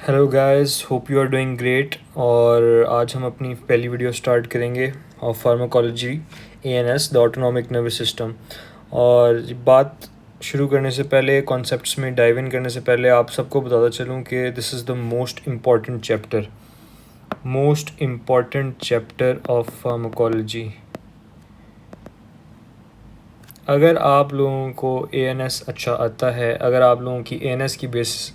Hello guys, hope you are doing great. और आज हम अपनी पहली वीडियो स्टार्ट करेंगे of pharmacology ANS the autonomic nervous system. और बात शुरू करने से पहले, कॉन्सेप्ट्स में डाइव इन करने से पहले आप सबको बताता चलूँ कि this is the most important chapter of pharmacology. अगर आप लोगों को एएनएस अच्छा आता है, अगर आप लोगों की एएनएस की बेस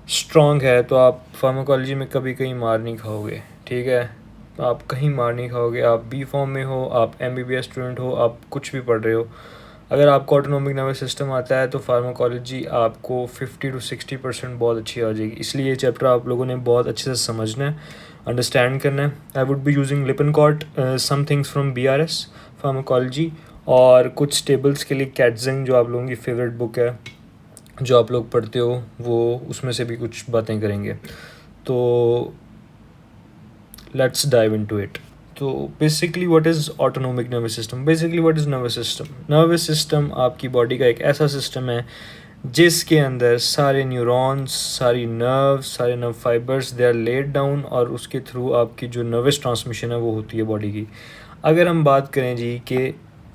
स्ट्रॉन्ग है, तो आप फार्माकोलॉजी में कभी कहीं मार नहीं खाओगे। ठीक है, आप कहीं मार नहीं खाओगे। आप बी फॉर्म में हो, आप एमबीबीएस स्टूडेंट हो, आप कुछ भी पढ़ रहे हो, अगर आपको ऑटोनॉमिक नर्वस सिस्टम आता है तो फार्माकोलॉजी आपको 50 to 60% बहुत अच्छी आ जाएगी। इसलिए ये चैप्टर आप लोगों ने बहुत अच्छे से समझना है, अंडरस्टैंड करना है। I would be using Lippincott, some things from BRS pharmacology, और कुछ टेबल्स के लिए कैटजिंग जो आप लोगों की फेवरेट बुक है, जो आप लोग पढ़ते हो, वो उसमें से भी कुछ बातें करेंगे। तो लेट्स डाइव इनटू इट। तो basically what is autonomic nervous system? Basically what is nervous system? Nervous system आपकी बॉडी का एक ऐसा सिस्टम है जिसके अंदर सारे न्यूरॉन्स, सारे nerve fibres they are laid down, और उसके थ्रू आपकी जो नर्वस ट्रांसमिशन है वो होती है बॉडी की। अगर हम बात करें जी कि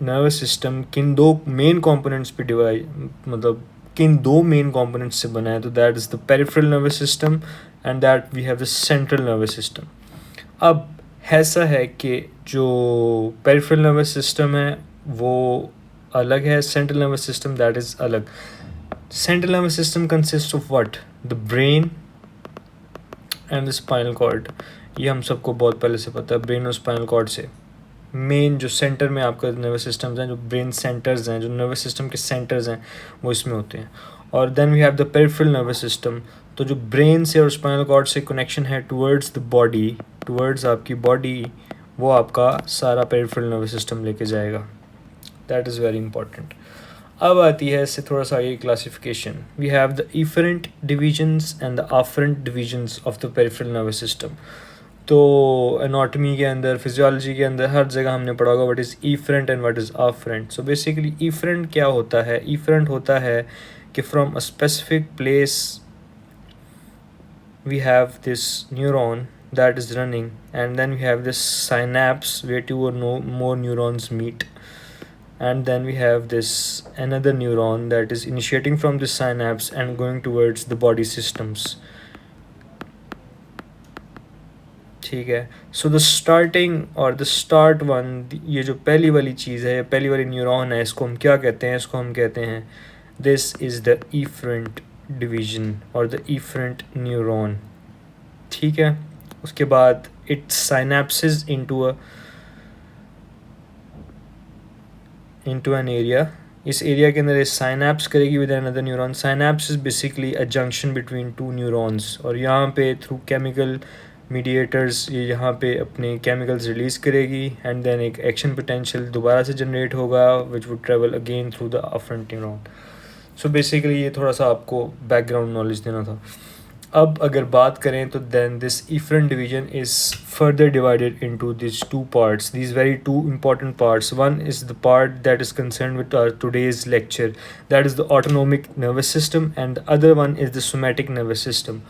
नर्वस सिस्टम किन दो मेन कंपोनेंट्स पे डिवाइड, मतलब किन दो मेन कंपोनेंट्स से बना है, तो that is the peripheral nervous system and that we have the central nervous system. अब ऐसा है कि जो पेरिफेरल नर्वस सिस्टम है वो अलग है, central nervous system that is अलग। Central nervous system consist of what? The brain and the spinal cord. ये हम सबको बहुत पहले से पता है, ब्रेन और स्पाइनल कॉर्ड से मेन जो सेंटर में आपका नर्वस सिस्टम्स हैं, जो ब्रेन सेंटर्स हैं, जो नर्वस सिस्टम के सेंटर्स हैं, वो इसमें होते हैं। और then we have the peripheral nervous system. तो जो ब्रेन से और स्पाइनल कॉर्ड से कनेक्शन है टुवर्ड्स द बॉडी, टुवर्ड्स आपकी बॉडी, वो आपका सारा पेरिफेरल नर्वस सिस्टम लेके जाएगा। That is very important. अब आती है इससे थोड़ा सा ये classification. We have the efferent divisions and the afferent divisions of the peripheral nervous system. तो एनाटॉमी के अंदर, फिजियोलॉजी के अंदर, हर जगह हमने पढ़ा होगा what is efferent and what is afferent. So basically efferent क्या होता है? इफरेंट होता है कि from a specific place we have this neuron that is running, and then we have this synapse where two or no more neurons meet, and then we have this another neuron that is initiating from this synapse and going towards the body systems. ठीक है, so the starting और the start one, ये जो पहली वाली चीज़ है, पहली वाली न्यूरॉन है, इसको हम क्या कहते हैं? इसको हम कहते हैं this is the efferent division और द इफरेंट न्यूरॉन। ठीक है, उसके बाद it synapses into an area. इस एरिया के अंदर ये साइनेप्स करेगी with another neuron. Synapse is basically a junction between two neurons, और यहाँ पे थ्रू केमिकल मीडिएटर्स ये यहाँ पे अपने केमिकल्स रिलीज़ करेगी, एंड देन एक एक्शन पोटेंशियल दोबारा से जनरेट होगा which would travel again through the afferent neuron. So basically ये थोड़ा सा आपको बैकग्राउंड नॉलेज देना था। अब अगर बात करें तो then this efferent division is further divided into this two parts, these very two important parts. One is the part that is concerned with our today's lecture, that is the autonomic nervous system, and the other one is the somatic nervous system.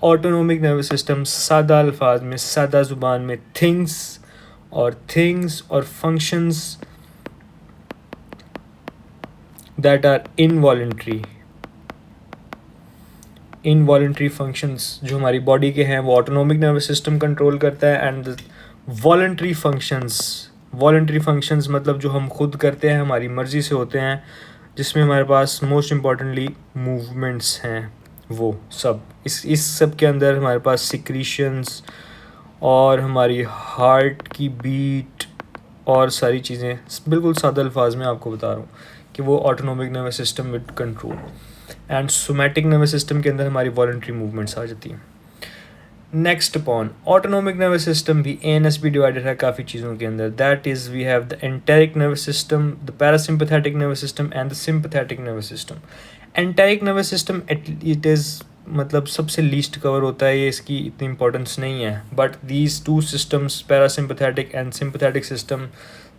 Autonomic nervous system सादा अल्फाज में, सादा ज़ुबान में things or functions that are involuntary functions जो हमारी body के हैं वो ऑटोनॉमिक नर्वस सिस्टम कंट्रोल करता है। एंड वॉलेंट्री फंक्शंस मतलब जो हम खुद करते हैं, हमारी मर्ज़ी से होते हैं, जिसमें हमारे पास मोस्ट इम्पॉर्टेंटली मूवमेंट्स हैं, वो सब इस सब के अंदर हमारे पास सिक्रीशंस और हमारी हार्ट की बीट और सारी चीज़ें, बिल्कुल सादा अल्फाज में आपको बता रहा हूँ कि वो autonomic nervous system with control. And somatic nervous system के अंदर हमारी वॉलंटरी मूवमेंट्स आ जाती हैं। Next upon autonomic nervous system भी एएनएस भी डिवाइडेड है काफ़ी चीज़ों के अंदर। That is we have the enteric nervous system, the parasympathetic nervous system and the sympathetic nervous system. Enteric nervous system it is मतलब सबसे लीस्ट कवर होता है, ये इसकी इतनी इंपॉर्टेंस नहीं है, but these two systems parasympathetic and sympathetic system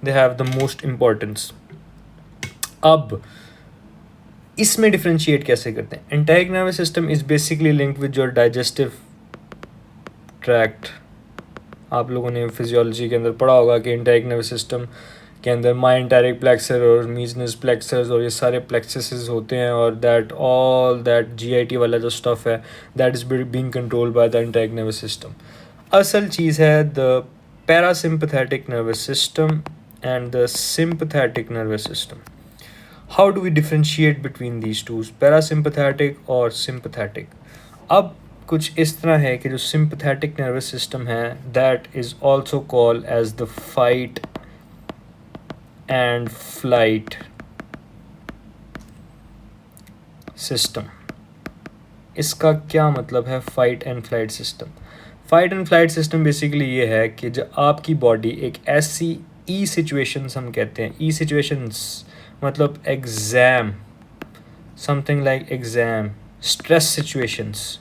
they have the most importance. अब इसमें डिफ्रेंशिएट कैसे करते हैं? Enteric nervous system is basically linked with your digestive tract, आप लोगों ने फिजियोलॉजी के अंदर पढ़ा होगा कि एंटेरिक नर्वस सिस्टम के अंदर माई एंटेरिक प्लेक्सर और मीजनस प्लेक्सर्स और ये सारे प्लेक्ससेस होते हैं, और दैट ऑल दैट जीआईटी वाला जो स्टफ है that is being controlled by the enteric nervous system. असल चीज़ है the parasympathetic nervous system and the sympathetic nervous system. How do we differentiate between these two, parasympathetic और sympathetic? अब कुछ इस तरह है कि जो सिंपथेटिक नर्वस सिस्टम है that is also called as the fight and flight system. इसका क्या मतलब है fight and flight system? Fight and flight system basically ये है कि जब आपकी बॉडी एक ऐसी ई सिचुएशंस हम कहते हैं, ई सिचुएशंस मतलब exam, something like exam, stress situations,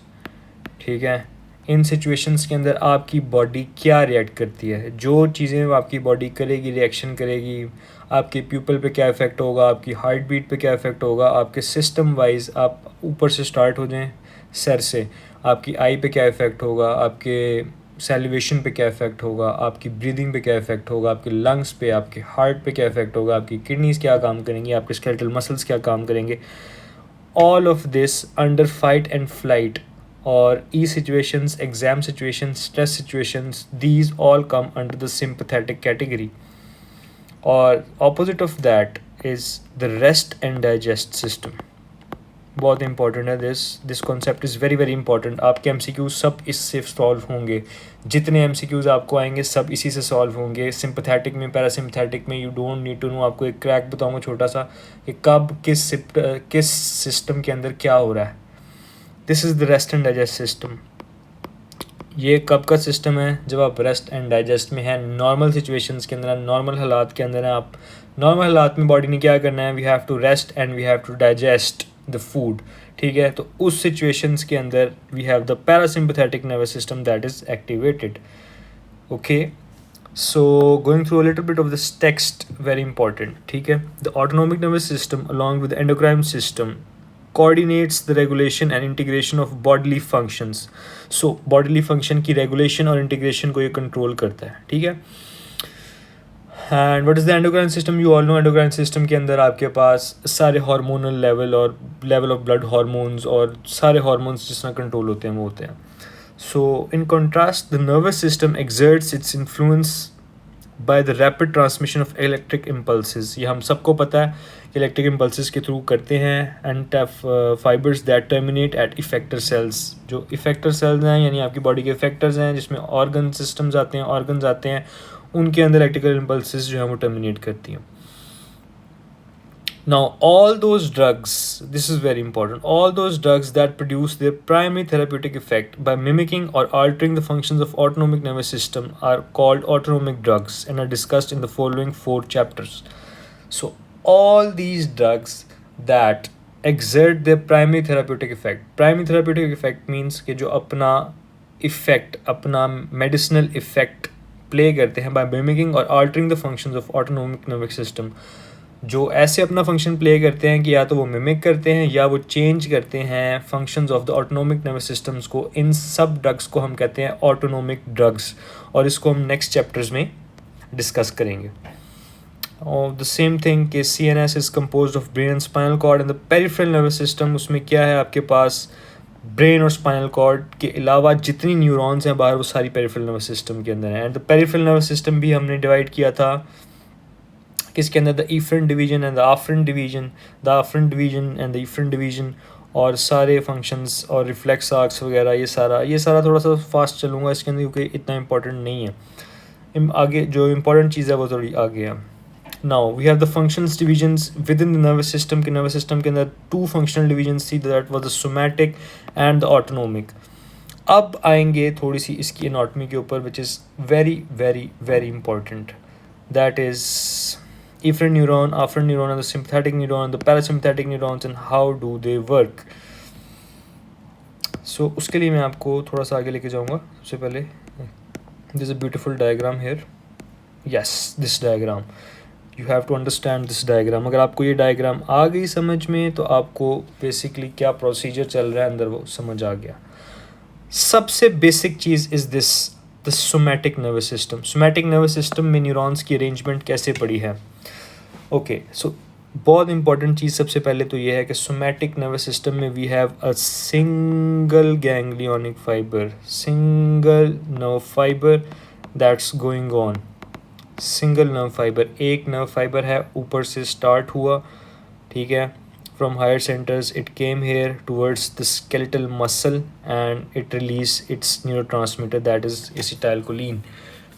ठीक है, इन सिचुएशंस के अंदर आपकी बॉडी क्या रिएक्ट करती है, जो चीज़ें आपकी बॉडी करेगी, रिएक्शन करेगी, आपके प्यूपल पे क्या इफ़ेक्ट होगा, आपकी हार्ट बीट पे क्या इफ़ेक्ट होगा, आपके सिस्टम वाइज आप ऊपर से स्टार्ट हो जाएं सर से, आपकी आई पे क्या इफ़ेक्ट होगा, आपके सैलिवेशन पे क्या इफ़ेक्ट होगा, आपकी ब्रीदिंग पे क्या इफ़ेक्ट होगा, आपके लंग्स पे, आपके हार्ट पे क्या इफ़ेक्ट होगा, आपकी किडनीज़ क्या काम करेंगी, आपके स्केलेटल मसल्स क्या काम करेंगे. All of this under fight and flight or E situations, exam situations, stress situations, these all come under the sympathetic category. Or opposite of that is the rest and digest system. बहुत important है this concept is very very important. आपके MCQs सब इससे solve होंगे, जितने MCQs आपको आएंगे सब इसी से सॉल्व होंगे. सिंपथेटिक में, पैरासिम्पथेटिक में, you don't need to know. आपको एक क्रैक बताऊंगा छोटा सा कि कब किस सिस्टम के अंदर क्या हो रहा है. This is the rest and digest system. ये कब का सिस्टम है? जब आप रेस्ट एंड डाइजेस्ट में हैं, नॉर्मल सिचुएशंस के अंदर, नॉर्मल हालात के अंदर हैं. आप नॉर्मल हालात में बॉडी ने क्या करना है, we have to rest and we have to digest the food, ठीक है. तो उस सिचुएशंस के अंदर we have the parasympathetic nervous system that is activated. Okay, so going through a little bit of this text, very important, ठीक है. The autonomic nervous system along with endocrine system coordinates the regulation and integration of bodily functions. So bodily function की regulation और integration को ये control करता है, ठीक है. And what is the endocrine system? You all know endocrine system के अंदर आपके पास सारे hormonal level और level of blood hormones और सारे hormones जिसमें control होते हैं वो होते हैं. So in contrast, the nervous system exerts its influence by the rapid transmission of electric impulses. ये हम सबको पता है कि इलेक्ट्रिक इम्पल्सेस के थ्रू करते हैं. And fibres that terminate at effector cells. जो इफेक्टर सेल्स हैं यानी आपकी बॉडी के इफेक्टर्स हैं जिसमें ऑर्गन सिस्टम्स आते हैं, ऑर्गन्स आते हैं, उनके अंदर इलेक्ट्रिकल इम्पल्सेस जो हैं वो टर्मिनेट करती हैं. Now all those drugs, this is very important, all those drugs that produce their primary therapeutic effect by mimicking or altering the functions of autonomic nervous system are called autonomic drugs and are discussed in the following 4 chapters. So all these drugs that exert their primary therapeutic effect means कि जो अपना effect, अपना medicinal effect play करते हैं by mimicking or altering the functions of autonomic nervous system. जो ऐसे अपना function play करते हैं कि या तो वो मिमिक करते हैं या वो चेंज करते हैं functions of the autonomic nervous systems को. इन सब ड्रग्स को हम कहते हैं ऑटोनोमिक ड्रग्स, और इसको हम नेक्स्ट चैप्टर्स में डिस्कस करेंगे. और द सेम थिंग कि CNS is composed of brain and spinal cord and the peripheral nervous system. उसमें क्या है, आपके पास ब्रेन और स्पाइनल कॉर्ड के अलावा जितनी न्यूरॉन्स हैं बाहर वो सारी पेरिफेरल नर्वस सिस्टम के अंदर हैं. And the peripheral nervous system भी हमने डिवाइड किया था किसके अंदर, the efferent division and the afferent division, the afferent division and the efferent division, और सारे फंक्शंस और रिफ्लेक्स आर्क्स वगैरह ये सारा थोड़ा सा फास्ट चलूँगा इसके अंदर क्योंकि इतना इंपॉर्टेंट नहीं है. आगे जो इंपॉर्टेंट चीज़ है वो थोड़ी आगे है. Now we have the functions divisions within the nervous system. के नर्वस सिस्टम के अंदर 2 फंक्शनल डिवीजन्स थी, that was the somatic and the autonomic. अब आएंगे थोड़ी सी इसकी एनाटॉमी के ऊपर which is very very very important. That is efferent neuron, afferent neuron, and the sympathetic neuron, the parasympathetic neurons, and how do they work. So उसके लिए मैं आपको थोड़ा सा आगे लेके जाऊँगा. सबसे पहले there is a beautiful diagram here. Yes, this diagram. You have to understand this diagram. अगर आपको ये diagram आ गई समझ में तो आपको basically क्या procedure चल रहा है अंदर वो समझ आ गया. सबसे basic cheese is this, the somatic nervous system. Somatic nervous system में न्यूरॉन्स की अरेंजमेंट कैसे पड़ी है? ओके, सो बहुत इंपॉर्टेंट चीज़ सबसे पहले तो ये है कि सोमैटिक नर्वस सिस्टम में we have a single ganglionic fibre, single nerve fibre that's going on, single nerve fibre, एक नर्व फाइबर है, ऊपर से स्टार्ट हुआ, ठीक है, from higher centers it came here towards the skeletal muscle and it release its neurotransmitter that is acetylcholine.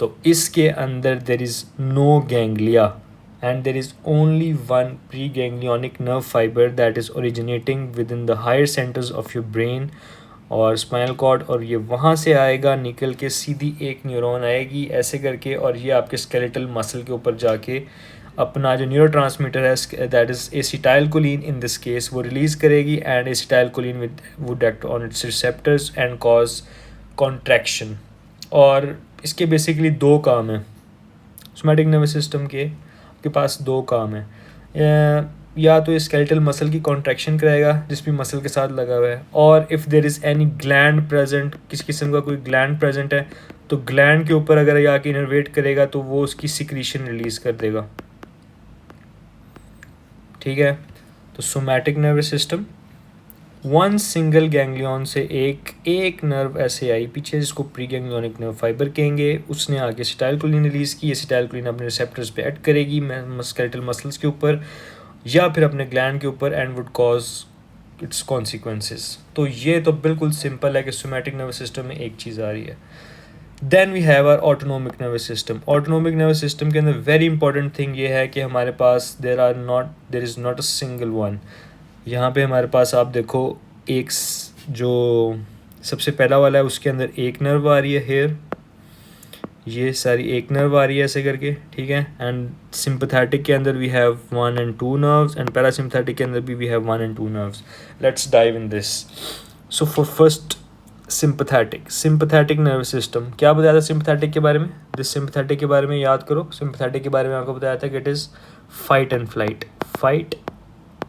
तो इसके अंदर there is no ganglia and there is only one preganglionic nerve fiber that is originating within the higher centers of your brain और spinal cord, और ये वहाँ से आएगा निकल के सीधी एक न्यूरॉन आएगी ऐसे करके, और ये आपके स्केलेटल मसल के ऊपर जाके अपना जो न्यूरोट्रांसमीटर है that is acetylcholine in this case वो रिलीज़ करेगी, and acetylcholine would act on its receptors and cause contraction. और इसके बेसिकली दो काम हैं सोमैटिक नर्वस सिस्टम के पास दो काम हैं, या तो स्केलेटल मसल की कॉन्ट्रैक्शन कराएगा जिस भी मसल के साथ लगा हुआ है, और if there is any gland present, किसी किस्म का कोई ग्लैंड प्रेजेंट है तो ग्लैंड के ऊपर अगर आके इनर्वेट करेगा तो वो उसकी सिक्रीशन रिलीज़ कर देगा, ठीक है। तो somatic nervous system one single ganglion से एक नर्व ऐसे आई पीछे जिसको प्री गैंग्लियोनिक नर्व फाइबर कहेंगे, उसने आगे एसिटाइलकोलिन रिलीज़ की, एसिटाइलकोलिन अपने रिसेप्टर्स पे ऐड करेगी स्केलेटल मसल्स के ऊपर या फिर अपने ग्लैंड के ऊपर and would cause it's consequences. तो ये तो बिल्कुल सिंपल है कि सोमैटिक नर्वस सिस्टम में एक चीज़ आ रही है। Then we have our autonomic nervous system. Autonomic nervous system के अंदर वेरी इंपॉर्टेंट थिंग ये है कि हमारे पास there is not a single one. यहाँ पे हमारे पास आप देखो एक जो सबसे पहला वाला है उसके अंदर एक नर्व आ रही है हेयर, ये सारी एक नर्व आ रही है ऐसे करके, ठीक है। एंड सिंपैथेटिक के अंदर we have 1 and 2 nerves and parasympathetic के अंदर भी we have 1 and 2 nerves. Let's dive in this. So for first sympathetic nervous system, क्या बताया था सिंपैथेटिक के बारे में? दिस सिंपैथेटिक के बारे में याद करो, सिंपैथेटिक के बारे में आपको बताया था कि it is fight and flight, fight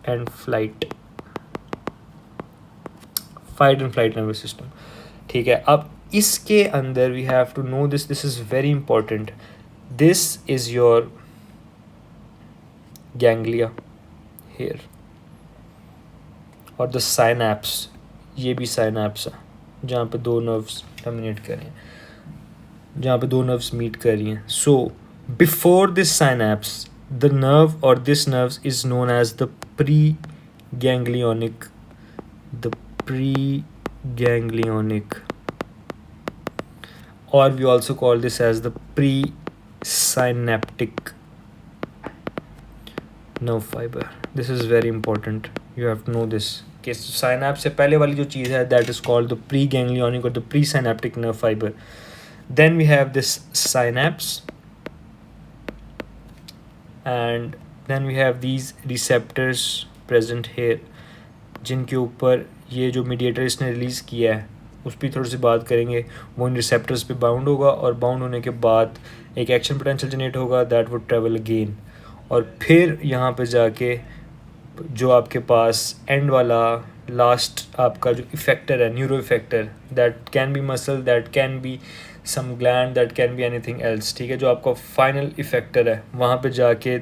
and flight, fight and flight nervous system, ठीक है। अब इसके अंदर we have to know this is very important, this is your ganglia here और द साइनैप्स, ये भी साइनैप्स है जहाँ पे दो नर्व्स टर्मिनेट कर रहे हैं, जहाँ पे दो नर्व्स मीट कर रही हैं। So before this synapse the nerve और this nerve is known as the preganglionic, the preganglionic, or we also call this as the presynaptic nerve fiber. This is very important, you have to know this कि synapse से पहले वाली जो चीज़ है that is called the preganglionic or the presynaptic nerve fiber. Then we have this synapse and then we have these receptors present here जिनके ऊपर ये जो मीडिएटर इसने रिलीज़ किया है उस पर थोड़ी सी बात करेंगे। वो इन रिसेप्टर्स पे बाउंड होगा और बाउंड होने के बाद एक एक्शन पोटेंशियल जनरेट होगा दैट वुड ट्रेवल अगेन, और फिर यहाँ पे जाके जो आपके पास एंड वाला लास्ट आपका जो इफेक्टर है neuro effector, that can be muscle, that can be some gland, that can be anything else, ठीक है। जो आपका फाइनल इफेक्टर है वहाँ पे जाके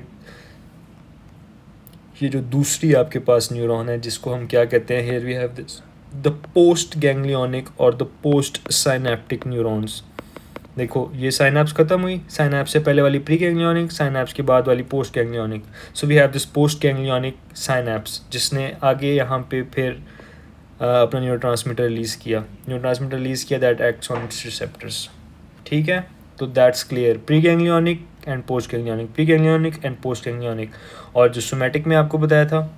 ये जो दूसरी आपके पास न्यूरॉन है जिसको हम क्या कहते हैं, here we have this the post ganglionic और द पोस्ट साइनेप्टिक न्यूरॉन्स। देखो ये साइनैप्स खत्म हुई, साइनैप्स से पहले वाली प्री गैंग्लियोनिक, साइनैप्स के बाद वाली post ganglionic. So we have this post ganglionic synapse जिसने आगे यहाँ पे फिर अपना न्यूरोट्रांसमीटर रिलीज़ किया that acts on its receptors, ठीक है। तो that's clear, pre ganglionic and post ganglionic, pre ganglionic and post ganglionic. और जो सोमैटिक में आपको बताया था,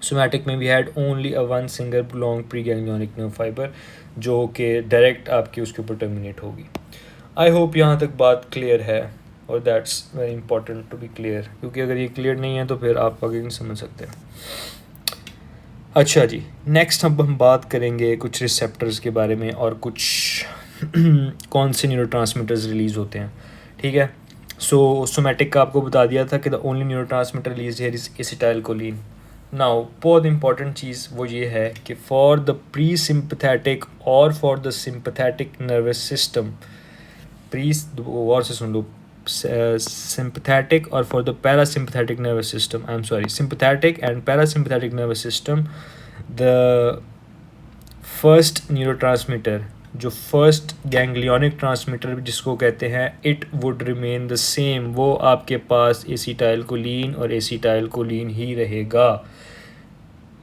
सोमैटिक में we had only a one single long pre ganglionic nerve fibre जो कि डायरेक्ट आपकी उसके ऊपर टर्मिनेट होगी। आई होप यहाँ तक बात क्लियर है, और that's very important to be clear, क्योंकि अगर ये क्लियर नहीं है तो फिर आप आगे नहीं समझ सकते। अच्छा जी, नेक्स्ट अब हम बात करेंगे कुछ रिसेप्टर्स के बारे में और कुछ कौन से न्यूरोट्रांसमीटर्स रिलीज़ होते हैं, ठीक है। सो सोमैटिक का आपको बता दिया था कि the only neurotransmitter release here is acetylcholine, now बहुत इंपॉर्टेंट चीज़ वो ये है कि फॉर द प्री सिंपथेटिक और for the sympathetic nervous system, pre गौर से सुन लो, sympathetic or for the parasympathetic nervous system, I'm sorry, sympathetic and parasympathetic nervous system, the first neurotransmitter, जो फर्स्ट गैंग्लियोनिक ट्रांसमीटर जिसको कहते हैं, it would remain the same, वो आपके पास एसीटाइलकोलिन और एसीटाइलकोलिन ही रहेगा।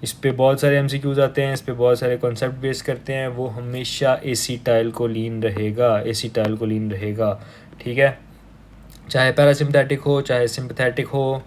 इस पे बहुत सारे एमसीक्यूज आते हैं, इस पे बहुत सारे कॉन्सेप्ट बेस करते हैं, वो हमेशा एसीटाइलकोलिन रहेगा, एसीटाइलकोलिन रहेगा, ठीक है, चाहे पैरासिम्पथेटिक हो चाहे सिंपथेटिक हो।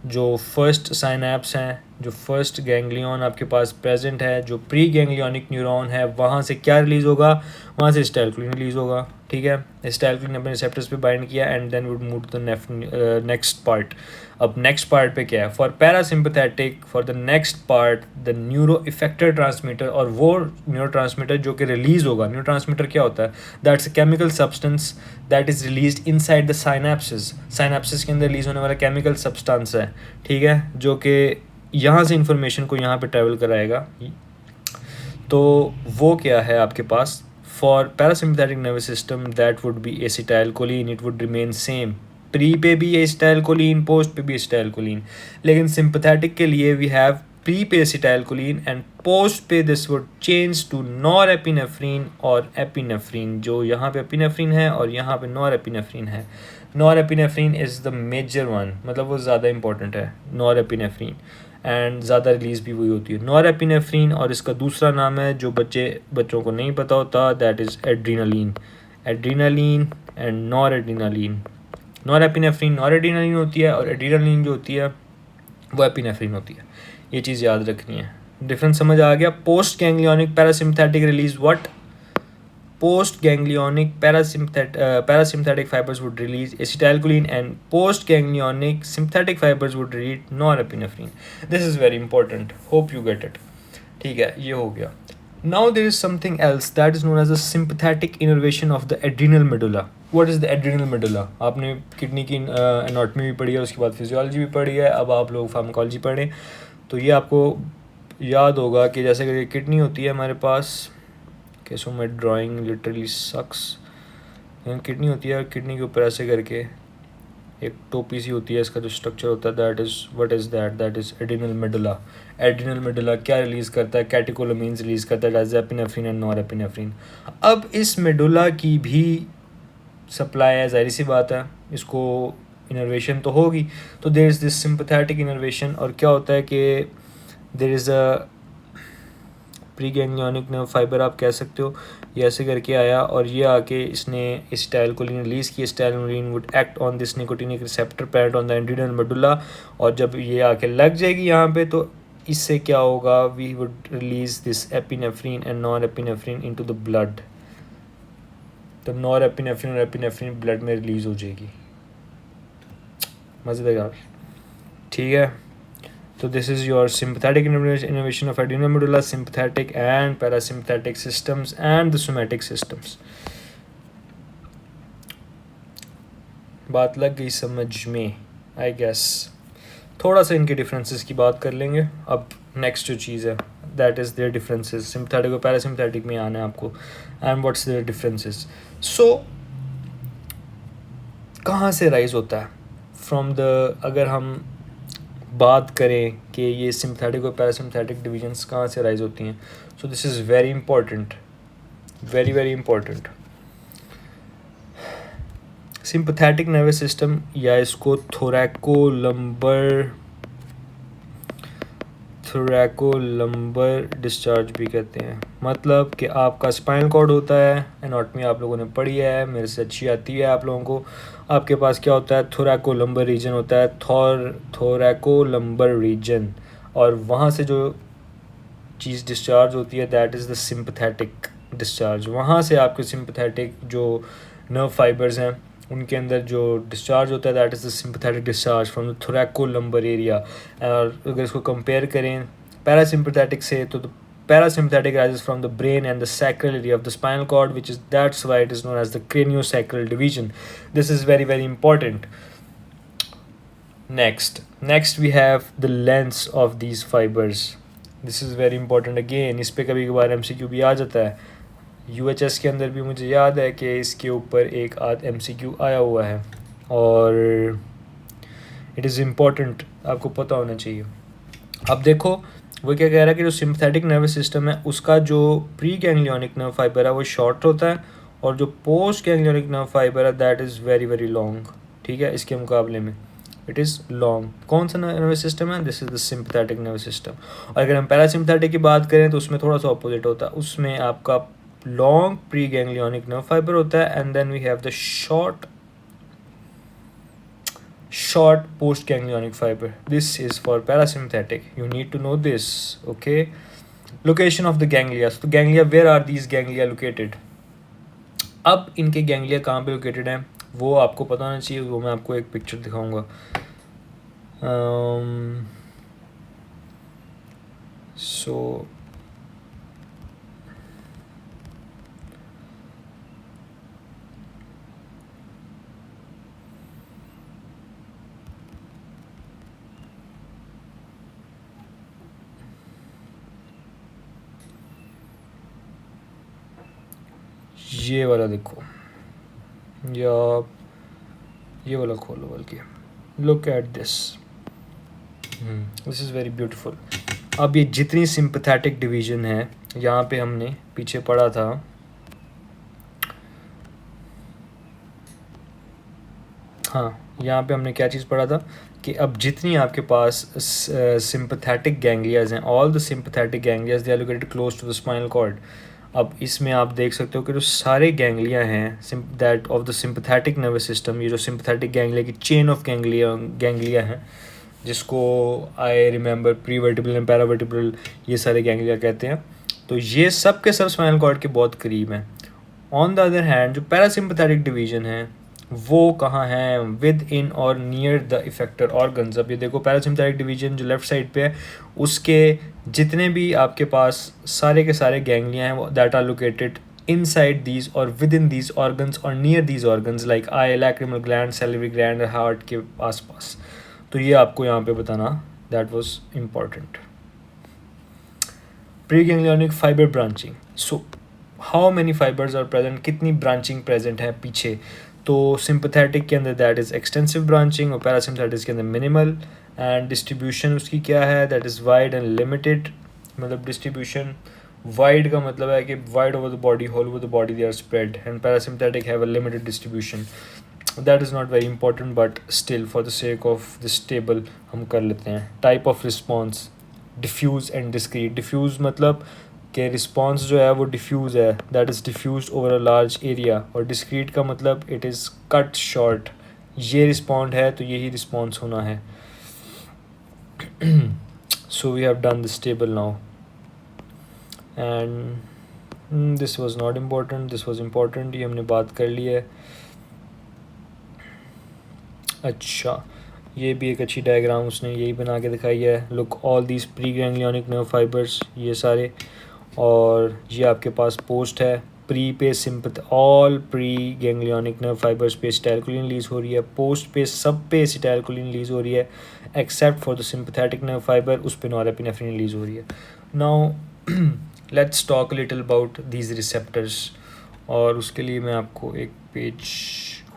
जो फर्स्ट साइनैप्स हैं, जो फर्स्ट गैंग्लियन आपके पास प्रेजेंट है, जो प्री गैंग्लियोनिक न्यूरॉन है, वहाँ से क्या रिलीज़ होगा, वहाँ से एसिटाइलकोलिन रिलीज़ होगा, ठीक है। एसिटाइलकोलिन अपने रिसेप्टर्स पे बाइंड किया and then would move to the next part. अब नेक्स्ट पार्ट पे क्या है, for parasympathetic, for the next part the neuro effector transmitter, और वो न्यूरो ट्रांसमीटर जो कि रिलीज़ होगा, न्यूरो ट्रांसमीटर क्या होता है, that's a chemical substance that is released inside the synapses, synapses के अंदर रिलीज़ होने वाला केमिकल सब्सटेंस है, ठीक है, जो कि यहाँ से इंफॉर्मेशन को यहाँ पे ट्रैवल कराएगा। तो वो क्या है आपके पास, for parasympathetic nervous system that would be acetylcholine, it would remain same, pre पे भी एसिटाइलकोलिन, पोस्ट पे भी एसिटाइलकोलिन, लेकिन सिंपथेटिक के लिए वी हैव प्री पे एसिटाइलकोलिन एंड पोस्ट पे this would change to norepinephrine और एपिनेफ्रिन, जो यहाँ पे एपिनेफ्रिन है और यहाँ पे नॉरएपिनेफ्रिन है। Norepinephrine is the major one, मतलब वो ज़्यादा इंपॉर्टेंट है नॉरएपिनेफ्रिन, एंड ज़्यादा रिलीज़ भी वही होती है नॉरएपिनेफ्रिन, और इसका दूसरा नाम है जो बच्चों को नहीं पता होता, that is adrenaline, adrenaline and noradrenaline. Norepinephrine noradrenaline होती है और एड्रीनालिन जो होती है वो एपिनेफ्रिन होती है, ये चीज़ याद रखनी है। डिफरेंस समझ आ गया। Post ganglionic parasympathetic release what, post ganglionic parasympathetic fibers would release acetylcholine and post ganglionic sympathetic fibers would release norepinephrine. This is very important, hope you get it, ठीक है, ये हो गया। Now there is something else that is known as the sympathetic innervation of the adrenal medulla. What is the adrenal medulla? आपने kidney की anatomy भी पढ़ी है, उसके बाद फिजियोलॉजी भी पढ़ी है, अब आप लोग फार्माकोलॉजी पढ़ें तो ये आपको याद होगा कि जैसे कि किडनी होती है हमारे पास, okay, so my drawing literally sucks, kidney होती है, किडनी के ऊपर ऐसे करके एक टोपी सी होती है, इसका जो स्ट्रक्चर होता है that is what is that is adrenal medulla. Adrenal medulla क्या रिलीज़ करता है, कैटेकोलामीन्स रिलीज़ करता है, डायज़ेपिनेफ्रिन एंड नॉरएपिनेफ्रिन। अब इस मेडुला की भी सप्लाई है, जाहिर सी बात है, इसको इनर्वेशन तो होगी, तो there is this sympathetic innervation, और क्या होता है कि there is a pre ganglionic nerve fibre आप कह सकते हो, ये ऐसे करके आया और ये आके इसने एसिटाइलकोलिन रिलीज़ की, acetylcholine would act on this nicotinic receptor parent on the adrenal medulla, और जब ये आके लग जाएगी यहाँ पे तो इससे क्या होगा, we would release this epinephrine and norepinephrine into the blood, तो नॉरएपिनेफ्रिन और एपिनेफ्रिन ब्लड में रिलीज़ हो जाएगी। मज़ेदार, ठीक है। So this is your sympathetic innervation of adrenal medulla, sympathetic and parasympathetic systems and the somatic systems. बात लग गई समझ में, I guess। थोड़ा सा इनके डिफरेंसेस की बात कर लेंगे। अब नेक्स्ट जो चीज़ है that is there differences, sympathetic और पैरासिम्पथेटिक में आना है आपको, एंड व्हाट्स देयर डिफरेंसेस। सो कहाँ से राइज होता है फ्रॉम द, अगर हम बात करें कि ये सिंपथेटिक और पैरासिम्पथेटिक डिविजन्स कहाँ से राइज होती हैं, so this is very important, very very important. Sympathetic nervous system या इसको थोरैकोलम्बर डिस्चार्ज भी कहते हैं, मतलब कि आपका स्पाइनल कॉर्ड होता है, एनाटॉमी आप लोगों ने पढ़ी है, मेरे से अच्छी आती है आप लोगों को। आपके पास क्या होता है, थोरैकोलम्बर रीजन होता है, थोरैकोलम्बर रीजन, और वहाँ से जो चीज़ डिस्चार्ज होती है that is the sympathetic discharge. वहाँ से आपके सिंपथेटिक जो नर्व फाइबर्स हैं उनके अंदर जो डिस्चार्ज होता है that is the sympathetic discharge from the thoracolumbar area. और अगर इसको कंपेयर करें पैरासिम्पथेटिक से, तो parasympathetic rises from the brain and the sacral area of the spinal cord, which is, that's why it is known as the craniosacral division. This is very very important. Next we have the lengths of these fibres. This is very important again. इस पे कभी कभार MCQ भी आ जाता है. UHS के अंदर भी मुझे याद है कि इसके ऊपर एक आध MCQ आया हुआ है और इट इज़ इम्पॉर्टेंट, आपको पता होना चाहिए. अब देखो वो क्या कह रहा है कि जो सिंपथेटिक नर्वस सिस्टम है उसका जो प्री गैंग्लियोनिक नर्व फाइबर है वो शॉर्ट होता है और जो पोस्ट गैंग्लियोनिक नर्व फाइबर है that is very very long. ठीक है, इसके मुकाबले में इट इज़ लॉन्ग. कौन सा नर्वस सिस्टम है? This is the sympathetic nervous system. और अगर हम पैरासिम्पथेटिक की बात करें तो उसमें थोड़ा सा अपोजिट होता है. उसमें आपका long pre ganglionic nerve fibre होता है and then we have the short post ganglionic fiber. This is for parasympathetic. You need to know this. Okay, location of the ganglia. So ganglia, where are these ganglia located? अब इनके ganglia कहाँ पे located हैं वो आपको पता होना चाहिए. वो मैं आपको एक पिक्चर दिखाऊंगा. सो ये वाला देखो या ये वाला खोलो बल्कि. Look at this. This is very beautiful. अब ये जितनी सिंपथेटिक डिवीज़न है यहाँ पे हमने पीछे पढ़ा था. हाँ, यहाँ पे हमने क्या चीज़ पढ़ा था कि अब जितनी आपके पास सिंपथेटिक गैंग्लियाज हैं, all the sympathetic ganglias they are located close to the spinal cord. अब इसमें आप देख सकते हो कि जो सारे गैंग्लिया हैं that of the sympathetic nervous system, ये जो सिंपथेटिक गैंग्लिया की चेन ऑफ गैंग्लिया हैं जिसको I remember prevertebral and paravertebral ये सारे गैंग्लिया कहते हैं. तो ये सब के सब स्पाइनल कॉर्ड के बहुत करीब हैं. ऑन द अदर हैंड जो पैरासिम्पथेटिक डिवीजन है वो कहाँ है? विद इन और नियर द इफेक्टर ऑर्गन्स. अब ये देखो पैरासिम्पथेटिक डिवीजन जो लेफ्ट साइड पे है उसके जितने भी आपके पास सारे के सारे गैंग्लिया हैं that are located inside these और विद इन दीज ऑर्गन्स और near these organs like eye, lacrimal gland, salivary gland, heart के आसपास. तो ये आपको यहाँ पे बताना that was important. Pre ganglionic fibre branching. So how many fibres are present, कितनी ब्रांचिंग प्रेजेंट है पीछे? तो सिंपथेटिक के अंदर दैट इज़ एक्सटेंसिव ब्रांचिंग और पैरासिम्पथेटिक के अंदर मिनिमल. एंड डिस्ट्रीब्यूशन उसकी क्या है? That is wide and limited. मतलब डिस्ट्रीब्यूशन वाइड का मतलब है कि wide over the body, whole over the body they are spread. And parasympathetic have a limited distribution. That is not very important but still for the sake of this table हम कर लेते हैं. Type of response diffuse and discrete. Diffuse मतलब कि response जो है वो diffuse है, that is diffuse over a large area. और डिस्क्रीट का मतलब इट इज़ कट शॉर्ट. ये रिस्पॉन्ड है तो यही रिस्पॉन्स होना है. So we have done this table now and this was not important, this was important. ये हमने बात कर ली है. अच्छा, ये भी एक अच्छी डायग्राम उसने यही बना के दिखाई है. Look all these pre ganglionic nerve fibres, ये सारे. और ये आपके पास पोस्ट है. प्री पे all pre ganglionic nerve fibres पे एसिटाइलकोलिन रिलीज हो रही है. पोस्ट पे सब पे एसिटाइलकोलिन रिलीज हो रही है except for the sympathetic nerve fibre, उस पे नॉरएपिनेफ्रिन रिलीज हो रही है. Now let's talk little about these receptors. और उसके लिए मैं आपको एक पेज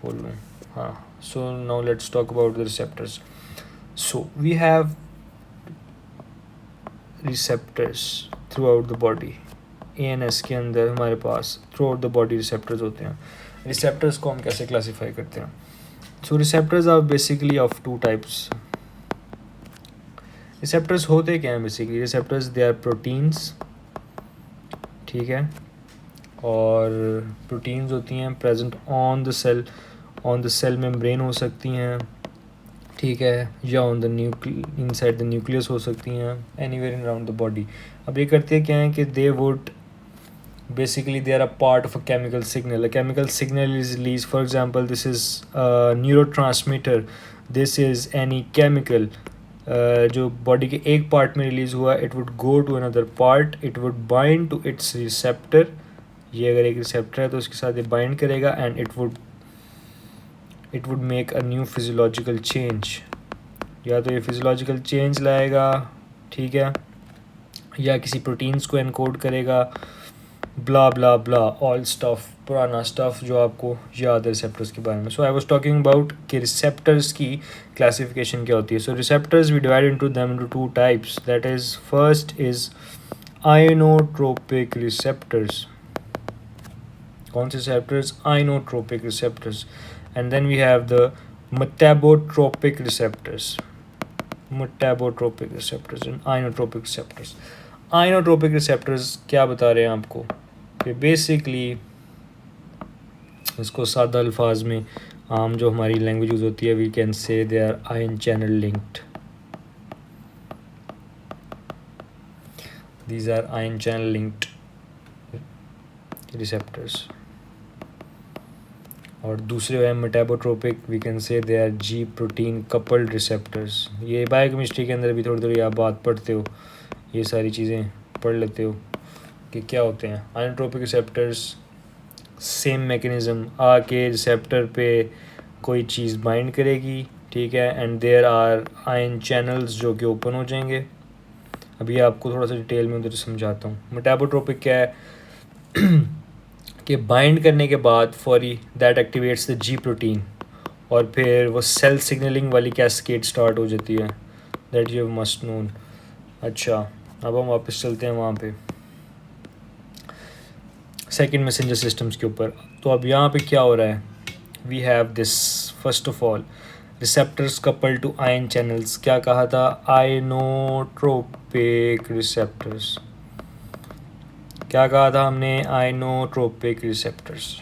खोल लूँ. हाँ, so now let's talk about the receptors. So we have receptors throughout the body. ANS के अंदर हमारे पास throughout the body receptors होते हैं. receptors को हम कैसे classify करते हैं? So receptors are basically of two types. receptors होते क्या हैं basically? receptors they are proteins, ठीक है, और proteins होती हैं present on the cell, on the cell membrane हो सकती हैं, ठीक है, या on the inside the nucleus हो सकती हैं, anywhere in around the body. अब ये करते क्या हैं कि they would basically they are a part of a chemical signal. A chemical signal is release, for example this is neurotransmitter, this is any chemical जो body के एक part में रिलीज़ हुआ, it would go to another part, it would bind to its receptor. ये अगर एक receptor है तो उसके साथ ये बाइंड करेगा and it would make a new physiological change. या तो ये फिजियोलॉजिकल चेंज लाएगा, ठीक है, या किसी प्रोटीन्स को एनकोड करेगा, bla bla bla all stuff, पुराना स्टफ जो आपको याद है रिसेप्टर्स के बारे में. So I was talking about कि रिसेप्टर्स की क्लासिफिकेशन क्या होती है. So receptors we divide into them into two types. That is first is ionotropic receptors. कौन से receptors? Ionotropic receptors. And then we have the metabotropic receptors. Metabotropic receptors and ionotropic receptors. Ionotropic receptors क्या बता रहे हैं आपको कि basically इसको सादा अल्फाज में आम जो हमारी लैंग्वेज यूज़ होती है, we can say they are ion channel linked. These are ion channel linked receptors. और दूसरे है metabotropic, we can say they are G protein coupled receptors. ये बायोकेमिस्ट्री के अंदर भी थोड़ी थोड़ी आप बात पढ़ते हो, ये सारी चीज़ें पढ़ लेते हो कि क्या होते हैं. आइनोट्रोपिक रिसेप्टर्स सेम मैकेनिज़्म, आके रिसेप्टर पे कोई चीज़ बाइंड करेगी, ठीक है, and there are ion channels जो कि ओपन हो जाएंगे. अभी आपको थोड़ा सा डिटेल में उधर समझाता हूँ. मेटाबोट्रोपिक क्या है कि बाइंड करने के बाद fori that activates the G protein, और फिर वो सेल सिग्नलिंग वाली कैस्केड स्टार्ट हो जाती है. That you must known. अच्छा, अब हम वापस चलते हैं वहाँ पे सेकेंड मैसेंजर सिस्टम्स के ऊपर. तो अब यहाँ पे क्या हो रहा है? We have this first of all receptors couple to ion channels. क्या कहा था? Ionotropic receptors. क्या कहा था हमने? Ionotropic receptors.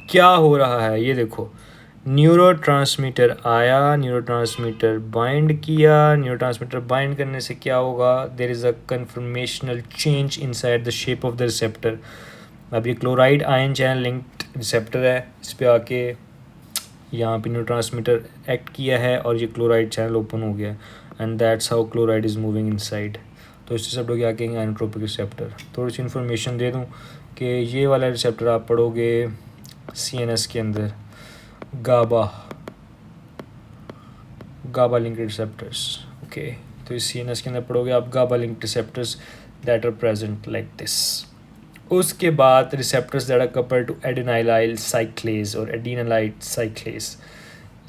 क्या हो रहा है ये देखो, न्यूरोट्रांसमीटर आया, न्यूरोट्रांसमीटर बाइंड किया. न्यूरोट्रांसमीटर बाइंड करने से क्या होगा? There is a conformational change inside the shape of the receptor. अब ये chloride ion channel linked receptor है, इस पर आके यहाँ पे न्यूरोट्रांसमीटर एक्ट किया है और ये क्लोराइड चैनल ओपन हो गया, and that's how chloride is moving inside. तो इस रिसेप्टर क्या कहेंगे? Inotropic receptor. थोड़ी सी इन्फॉर्मेशन दे दूँ कि ये वाला रिसेप्टर आप पढ़ोगे CNS के अंदर, गाबा लिंक्ड रिसेप्टर्स. ओके, तो इस CNS के अंदर पढ़ोगे आप GABA linked receptors that are present like this. उसके बाद receptors that are coupled to adenylyl cyclase और एडिनालाइट साइक्लेज.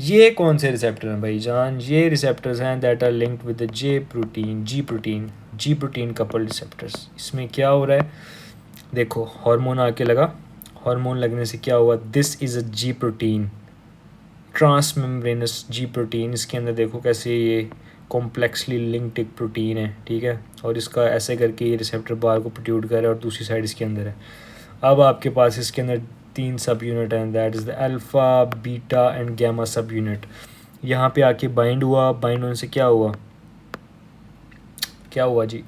ये कौन से रिसेप्टर हैं भाई जान? ये रिसेप्टर्स हैं that are linked with the G protein coupled receptors. इसमें क्या हो रहा है? देखो, हार्मोन आके लगा, हार्मोन लगने से क्या हुआ? This is a G protein, transmembranous G protein. इसके अंदर देखो कैसे ये कॉम्प्लेक्सली लिंक्ड एक प्रोटीन है, ठीक है, और इसका ऐसे करके ये रिसेप्टर बार को प्रोड्यूट कर रहा है और दूसरी साइड इसके अंदर है. अब आपके पास इसके अंदर 3 सब यूनिट हैं, that is the alpha, beta and gamma subunit. यहाँ पे आके बाइंड हुआ. बाइंड होने से क्या हुआ जी?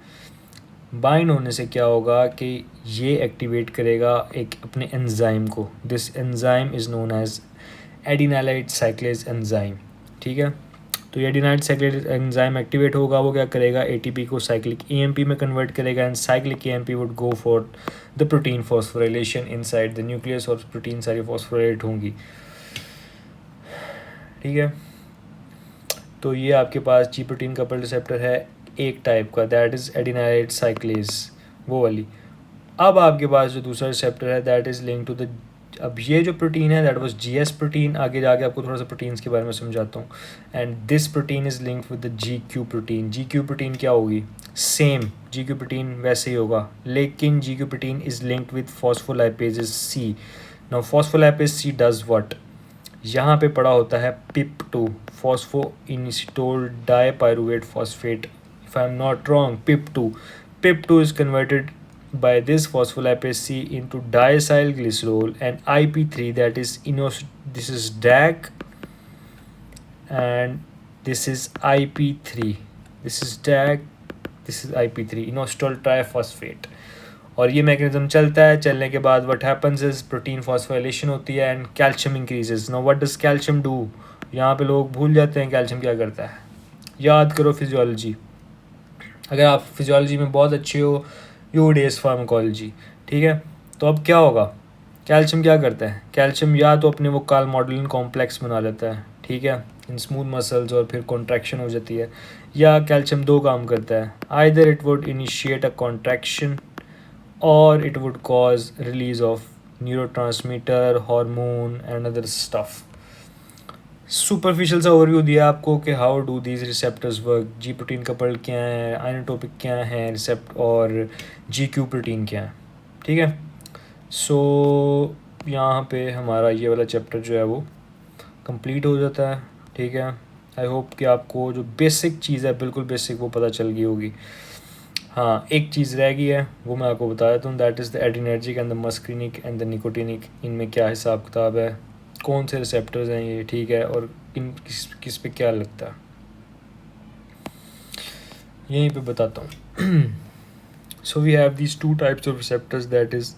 बाइंड होने से क्या होगा कि ये एक्टिवेट करेगा एक अपने एंजाइम को. This enzyme is known as adenylate cyclase enzyme, ठीक है. तो ये एडिनाइट साइक्लेज एंजाइम एक्टिवेट होगा, वो क्या करेगा? ATP को साइक्लिक AMP में कन्वर्ट करेगा, and cyclic AMP would go for the protein phosphorylation inside the nucleus, और प्रोटीन सारी फॉस्फोराइलेट होंगी, ठीक है. तो ये आपके पास जी प्रोटीन कपल रिसेप्टर है एक टाइप का, दैट इज़ एडिनाइट साइक्लेज, वो वाली. अब आपके पास जो दूसरा रिसेप्टर है that is link to the, अब ये जो प्रोटीन है दैट वाज GS प्रोटीन. आगे जाके आपको थोड़ा सा प्रोटीन्स के बारे में समझाता हूँ. And this protein is linked with the GQ protein. GQ protein क्या होगी? सेम GQ प्रोटीन वैसे ही होगा, लेकिन GQ protein is linked with phospholipase C. Now phospholipase C does what? यहाँ पे पड़ा होता है PIP2, phosphoinositol dipyruvate phosphate, if I am not wrong, PIP2 is converted by this phospholipase C into diacyl glycerol, and IP3, that is this is DAC and this is IP3, this is DAC, this is IP3, inositol triphosphate. और ये mechanism चलता है. चलने के बाद what happens is protein phosphorylation होती है and calcium increases. Now what does calcium do? यहाँ पे लोग भूल जाते हैं कैल्शियम क्या करता है. याद करो फिजियोलॉजी, अगर आप फिजियोलॉजी में बहुत अच्छे हो, यू डेज फार्माकोलॉजी, ठीक है. तो अब क्या होगा? कैल्शियम क्या करता है? कैल्शियम या तो अपने वो काल मॉडलिन कॉम्प्लेक्स बना लेता है, ठीक ठीक है, इन स्मूथ मसल्स, और फिर कॉन्ट्रैक्शन हो जाती है। या कैल्शियम दो काम करता है, either it would initiate a contraction और it would cause release of neurotransmitter, hormone and other stuff. Superficial सा ओवरव्यू दिया आपको कि how do these receptors work, G protein coupled क्या है, आइनोटोपिक क्या है रिसेप्ट, और जी क्यू प्रोटीन क्या है। ठीक है, सो यहाँ पे हमारा ये वाला चैप्टर जो है वो कंप्लीट हो जाता है। ठीक है, आई होप कि आपको जो बेसिक चीज़ है, बिल्कुल बेसिक, वो पता चल गई होगी। हाँ, एक चीज़ रह गई है, वो मैं आपको बता देता हूँ, that is the adrenergic and the muscarinic and the nicotinic. इनमें क्या हिसाब किताब है, कौन से रिसेप्टर्स हैं ये, ठीक है, और इन किस पे क्या लगता है, यहीं पे बताता हूँ। So we have these two types of receptors, that is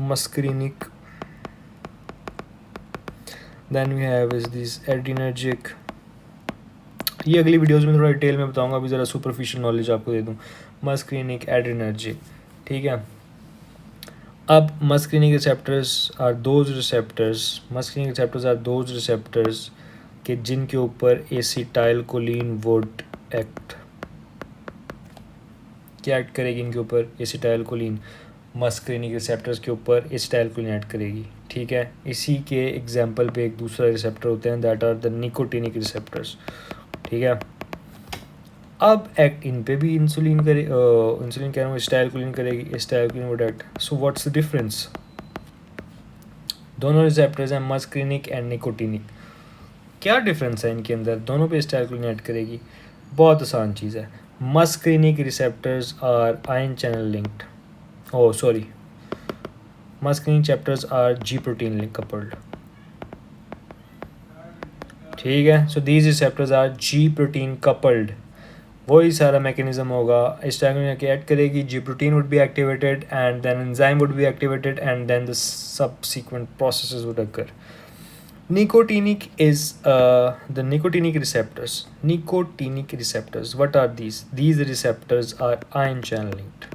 muscarinic, then we have is this adrenergic। ये अगली वीडियोस में थोड़ा डिटेल में बताऊंगा, अभी ज़रा सुपरफिशियल नॉलेज आपको दे दूँ। मस्क्रीनिक, एड्रेनर्जिक, ठीक है। अब muscarinic receptors are those receptors कि जिनके ऊपर एसिटाइलकोलिन वुड एक्ट। क्या एक्ट करेगी इनके ऊपर, एसिटाइलकोलिन, मस्क्रीनिक रिसेप्टर्स के ऊपर एसिटाइलकोलिन एक्ट करेगी। ठीक है, इसी के एग्जांपल पे एक दूसरा रिसेप्टर होते हैं, that are the nicotinic receptors. ठीक है, अब एक्ट इन पे भी इंसुलिन इंसुलिन कह रहा हूँ, एसिटाइलकोलिन करेगी, acetylcholine would act. So what's the difference, दोनों रिसेप्टर्स हैं मस्क्रीनिक एंड निकोटिनिक, क्या डिफरेंस है इनके अंदर, दोनों पे एसिटाइलकोलिन एक्ट करेगी। बहुत आसान चीज़ है, muscarinic receptors are ion channel linked, muscarinic chapters are G protein link coupled. ठीक है, so these receptors are G protein coupled, वही सारा मैकेनिज्म होगा। एसिटाइलकोलिन के ऐड करेगी, G protein would be activated and then enzyme would be activated and then the subsequent processes would occur. Nicotinic is the nicotinic receptors. Nicotinic receptors, what are these? These receptors are ion channel linked.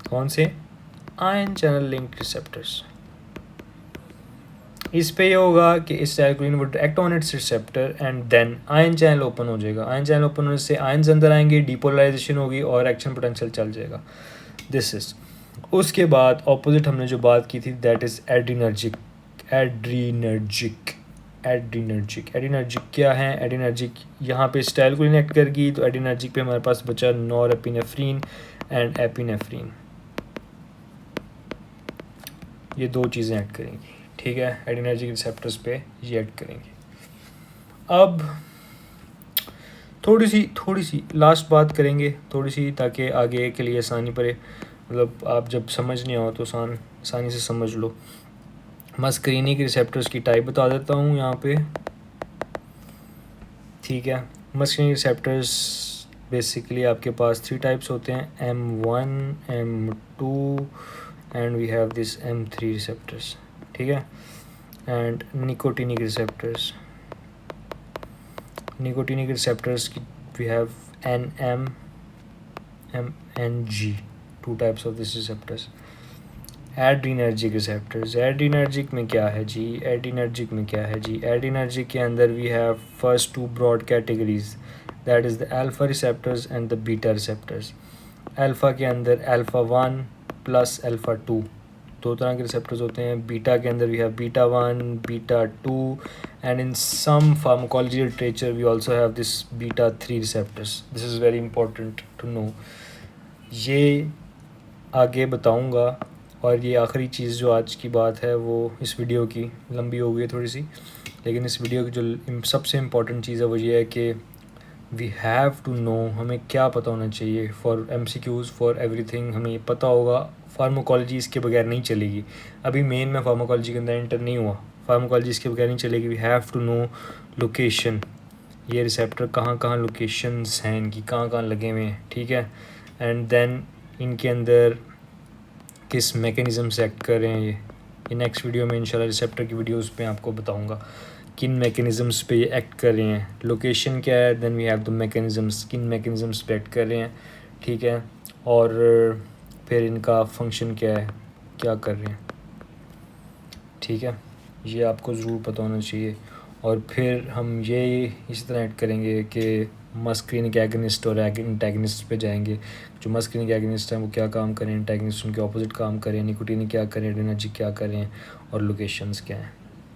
कौन से, ion channel linked receptors। इस पे ये होगा कि acetylcholine would act on its receptor and then ion channel open हो जाएगा। Ion channel open होने से आयन्स अंदर आएंगे, डिपोलराइजेशन होगी और एक्शन पोटेंशियल चल जाएगा। दिस इज, उसके बाद ऑपोजिट हमने जो बात की थी, दैट इज एड्रीनर्जिक। एड्रीनर्जिक क्या है, एड्रीनर्जिक यहाँ पे एसिटाइलकोलिन एक्ट करेगी, तो एड्रीनर्जिक पे हमारे पास बचा नॉरएपिनेफ्रिन एंड एपिनेफ्रिन, ये दो चीज़ें ऐड करेंगी। ठीक है, एड्रीनर्जिक रिसेप्टर्स पे ये ऐड करेंगे। अब थोड़ी सी लास्ट बात करेंगे, थोड़ी सी, ताकि आगे के लिए आसानी पड़े, मतलब आप जब समझ नहीं आओ तो आसानी से समझ लो। मस्क्रीनिक रिसेप्टर्स की टाइप बता देता हूँ यहाँ पे। ठीक है, मस्क्रीनिक रिसेप्टर्स बेसिकली आपके पास 3 टाइप्स होते हैं, M1, M2 and we have this M3 receptors. ठीक है, एंड निकोटिनिक रिसेप्टर्स की we have NM, MNG, 2 types of these receptors। Adrenergic receptors, adrenergic में क्या है जी, एड्रीनर्जिक के अंदर we have first 2 broad categories, that is the alpha receptors and the beta receptors. Alpha के अंदर अल्फा 1 प्लस अल्फा 2, 2 तरह के रिसेप्टर्स होते हैं। बीटा के अंदर we have beta 1, beta 2 and in some pharmacology literature we also have this beta 3 receptors. This is very important to know, ये आगे बताऊंगा। और ये आखिरी चीज़ जो आज की बात है, वो इस वीडियो की लंबी हो गई थोड़ी सी, लेकिन इस वीडियो की जो सबसे इम्पॉर्टेंट चीज़ है वो ये है कि वी हैव टू नो, हमें क्या पता होना चाहिए फॉर MCQs, फॉर एवरीथिंग। हमें पता होगा, फार्माकोलॉजी इसके बगैर नहीं चलेगी। अभी मेन में फार्माकोलॉजी के अंदर एंटर नहीं हुआ, फार्माकोलॉजी इसके बगैर नहीं चलेगी। We have to know location, ये रिसेप्टर कहाँ लोकेशंस हैं इनकी, कहाँ लगे हुए हैं। ठीक है, एंड देन इनके अंदर किस मैकेनिज़्म से एक्ट कर रहे हैं ये नेक्स्ट वीडियो में इंशाल्लाह रिसेप्टर की वीडियोस पे आपको बताऊंगा किन मैकेनिज़म्स पे ये एक्ट कर रहे हैं। लोकेशन क्या है, then we have the mechanisms, किन मैकेनिज़म्स पे एक्ट कर रहे हैं। ठीक है, और फिर इनका फंक्शन क्या है, क्या कर रहे हैं। ठीक है, ये आपको ज़रूर पता होना चाहिए। और फिर हम ये इसी तरह ऐड करेंगे कि मस्क्रीनिक एगनिस्ट और एंटागनिस्ट पे जाएंगे। जो मस्क्रीनिक एगनिस्ट हैं वो क्या काम करें, एंटागनिस्ट उनके ऑपोजिट काम करें, निकोटीन क्या करें, एड्रेनर्जिक क्या करें, और लोकेशंस क्या हैं।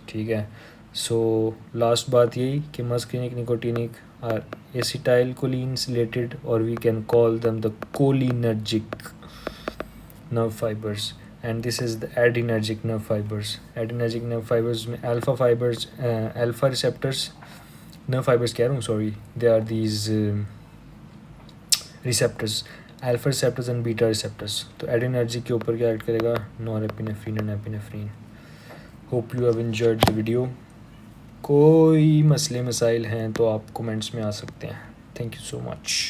ठीक है। सो लास्ट बात यही कि muscarinic nicotinic are acetyl cholines related, और we can call them the cholinergic nerve fibers, and this is the adrenergic nerve fibers. Adrenergic nerve fibers में alpha fibers, alpha receptors, nerve fibers कह रहा हूँ, sorry, they are these receptors, alpha receptors and beta receptors. तो adrenergic के ऊपर क्या act करेगा, norepinephrine and epinephrine. Hope you have enjoyed the video. कोई मसले मसाइल हैं तो आप कमेंट्स में आ सकते हैं. Thank you so much.